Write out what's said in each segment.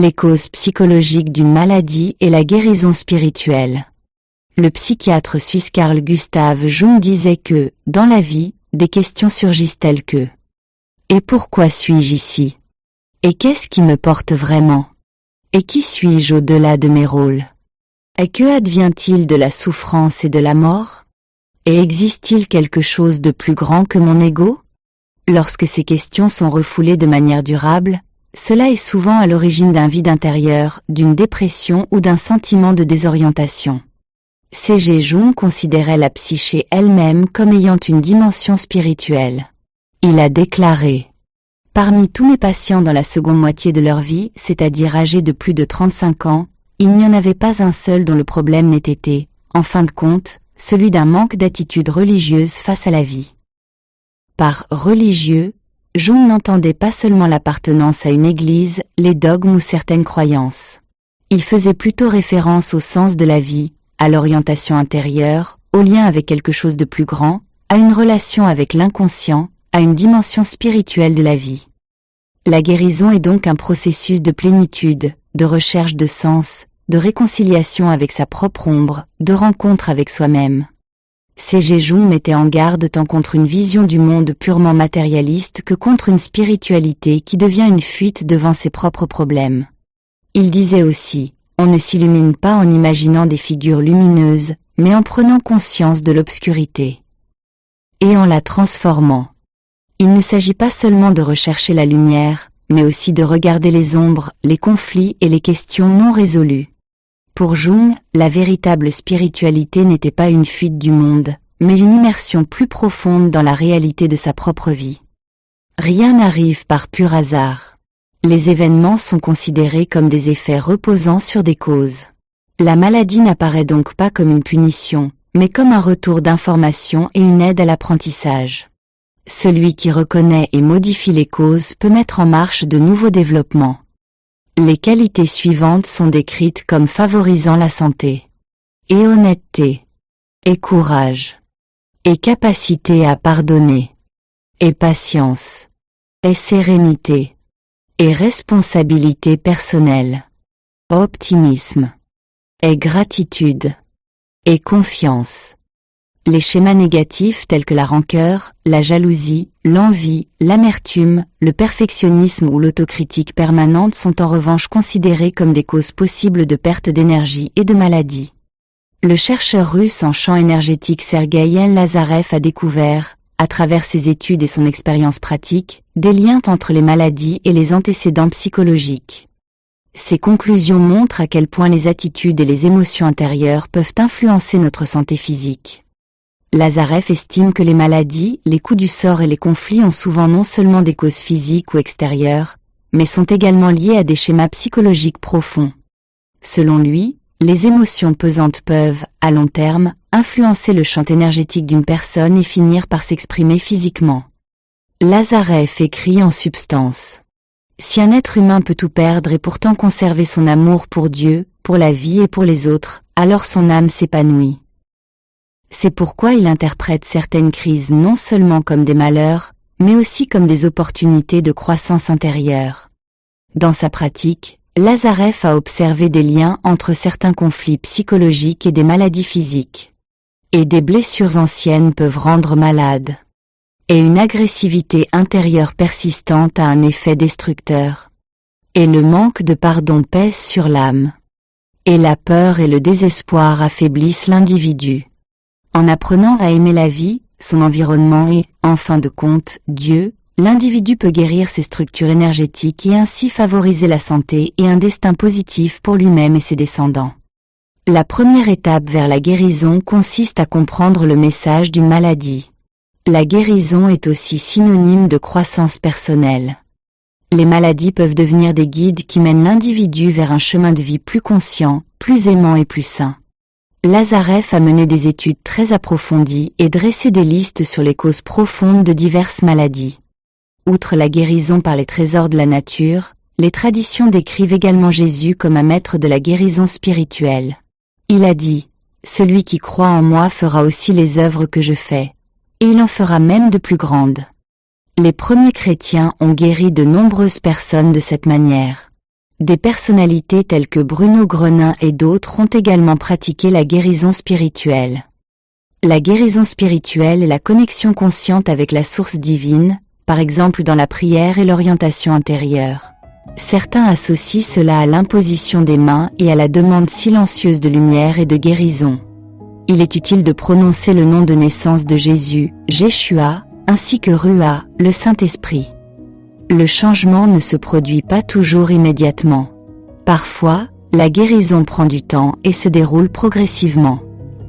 les causes psychologiques d'une maladie et la guérison spirituelle. Le psychiatre suisse Carl Gustav Jung disait que, dans la vie, des questions surgissent telles que « Et pourquoi suis-je ici ? Et qu'est-ce qui me porte vraiment ? Et qui suis-je au-delà de mes rôles ? Et que advient-il de la souffrance et de la mort ? Et existe-t-il quelque chose de plus grand que mon ego ? » Lorsque ces questions sont refoulées de manière durable, cela est souvent à l'origine d'un vide intérieur, d'une dépression ou d'un sentiment de désorientation. C.G. Jung considérait la psyché elle-même comme ayant une dimension spirituelle. Il a déclaré « Parmi tous mes patients dans la seconde moitié de leur vie, c'est-à-dire âgés de plus de 35 ans, il n'y en avait pas un seul dont le problème n'ait été, en fin de compte, celui d'un manque d'attitude religieuse face à la vie. » Par « religieux », Jung n'entendait pas seulement l'appartenance à une église, les dogmes ou certaines croyances. Il faisait plutôt référence au sens de la vie, à l'orientation intérieure, au lien avec quelque chose de plus grand, à une relation avec l'inconscient, à une dimension spirituelle de la vie. La guérison est donc un processus de plénitude, de recherche de sens, de réconciliation avec sa propre ombre, de rencontre avec soi-même. C.G. Jung mettait en garde tant contre une vision du monde purement matérialiste que contre une spiritualité qui devient une fuite devant ses propres problèmes. Il disait aussi, on ne s'illumine pas en imaginant des figures lumineuses, mais en prenant conscience de l'obscurité. Et en la transformant. Il ne s'agit pas seulement de rechercher la lumière, mais aussi de regarder les ombres, les conflits et les questions non résolues. Pour Jung, la véritable spiritualité n'était pas une fuite du monde, mais une immersion plus profonde dans la réalité de sa propre vie. Rien n'arrive par pur hasard. Les événements sont considérés comme des effets reposant sur des causes. La maladie n'apparaît donc pas comme une punition, mais comme un retour d'information et une aide à l'apprentissage. Celui qui reconnaît et modifie les causes peut mettre en marche de nouveaux développements. Les qualités suivantes sont décrites comme favorisant la santé. Et honnêteté. Et courage. Et capacité à pardonner. Et patience. Et sérénité. Et responsabilité personnelle. Optimisme. Et gratitude. Et confiance. Les schémas négatifs tels que la rancœur, la jalousie, l'envie, l'amertume, le perfectionnisme ou l'autocritique permanente sont en revanche considérés comme des causes possibles de perte d'énergie et de maladie. Le chercheur russe en champ énergétique Sergueï L. Lazarev a découvert, à travers ses études et son expérience pratique, des liens entre les maladies et les antécédents psychologiques. Ces conclusions montrent à quel point les attitudes et les émotions intérieures peuvent influencer notre santé physique. Lazarev estime que les maladies, les coups du sort et les conflits ont souvent non seulement des causes physiques ou extérieures, mais sont également liés à des schémas psychologiques profonds. Selon lui, les émotions pesantes peuvent, à long terme, influencer le champ énergétique d'une personne et finir par s'exprimer physiquement. Lazarev écrit en substance. Si un être humain peut tout perdre et pourtant conserver son amour pour Dieu, pour la vie et pour les autres, alors son âme s'épanouit. C'est pourquoi il interprète certaines crises non seulement comme des malheurs, mais aussi comme des opportunités de croissance intérieure. Dans sa pratique, Lazarev a observé des liens entre certains conflits psychologiques et des maladies physiques. Et des blessures anciennes peuvent rendre malade. Et une agressivité intérieure persistante a un effet destructeur. Et le manque de pardon pèse sur l'âme. Et la peur et le désespoir affaiblissent l'individu. En apprenant à aimer la vie, son environnement et, en fin de compte, Dieu, l'individu peut guérir ses structures énergétiques et ainsi favoriser la santé et un destin positif pour lui-même et ses descendants. La première étape vers la guérison consiste à comprendre le message d'une maladie. La guérison est aussi synonyme de croissance personnelle. Les maladies peuvent devenir des guides qui mènent l'individu vers un chemin de vie plus conscient, plus aimant et plus sain. Lazarev a mené des études très approfondies et dressé des listes sur les causes profondes de diverses maladies. Outre la guérison par les trésors de la nature, les traditions décrivent également Jésus comme un maître de la guérison spirituelle. Il a dit « Celui qui croit en moi fera aussi les œuvres que je fais, et il en fera même de plus grandes. » Les premiers chrétiens ont guéri de nombreuses personnes de cette manière. Des personnalités telles que Bruno Grenin et d'autres ont également pratiqué la guérison spirituelle. La guérison spirituelle est la connexion consciente avec la source divine, par exemple dans la prière et l'orientation intérieure. Certains associent cela à l'imposition des mains et à la demande silencieuse de lumière et de guérison. Il est utile de prononcer le nom de naissance de Jésus, Jéshua, ainsi que Ruah, le Saint-Esprit. Le changement ne se produit pas toujours immédiatement. Parfois, la guérison prend du temps et se déroule progressivement.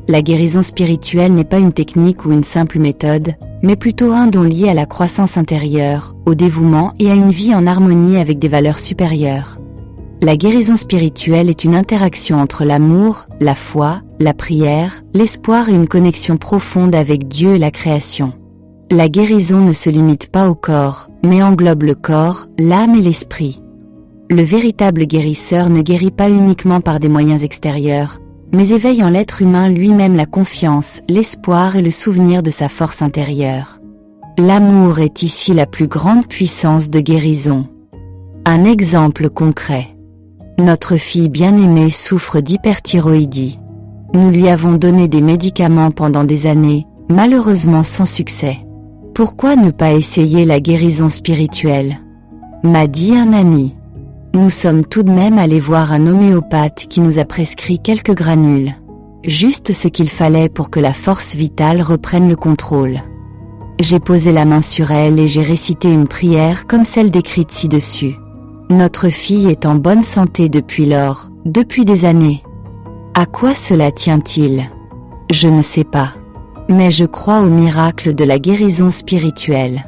La guérison spirituelle n'est pas une technique ou une simple méthode, mais plutôt un don lié à la croissance intérieure, au dévouement et à une vie en harmonie avec des valeurs supérieures. La guérison spirituelle est une interaction entre l'amour, la foi, la prière, l'espoir et une connexion profonde avec Dieu et la création. La guérison ne se limite pas au corps, mais englobe le corps, l'âme et l'esprit. Le véritable guérisseur ne guérit pas uniquement par des moyens extérieurs, mais éveille en l'être humain lui-même la confiance, l'espoir et le souvenir de sa force intérieure. L'amour est ici la plus grande puissance de guérison. Un exemple concret. Notre fille bien-aimée souffre d'hyperthyroïdie. Nous lui avons donné des médicaments pendant des années, malheureusement sans succès. Pourquoi ne pas essayer la guérison spirituelle ? M'a dit un ami. Nous sommes tout de même allés voir un homéopathe qui nous a prescrit quelques granules. Juste ce qu'il fallait pour que la force vitale reprenne le contrôle. J'ai posé la main sur elle et j'ai récité une prière comme celle décrite ci-dessus. Notre fille est en bonne santé depuis lors, depuis des années. À quoi cela tient-il ? Je ne sais pas. Mais je crois au miracle de la guérison spirituelle.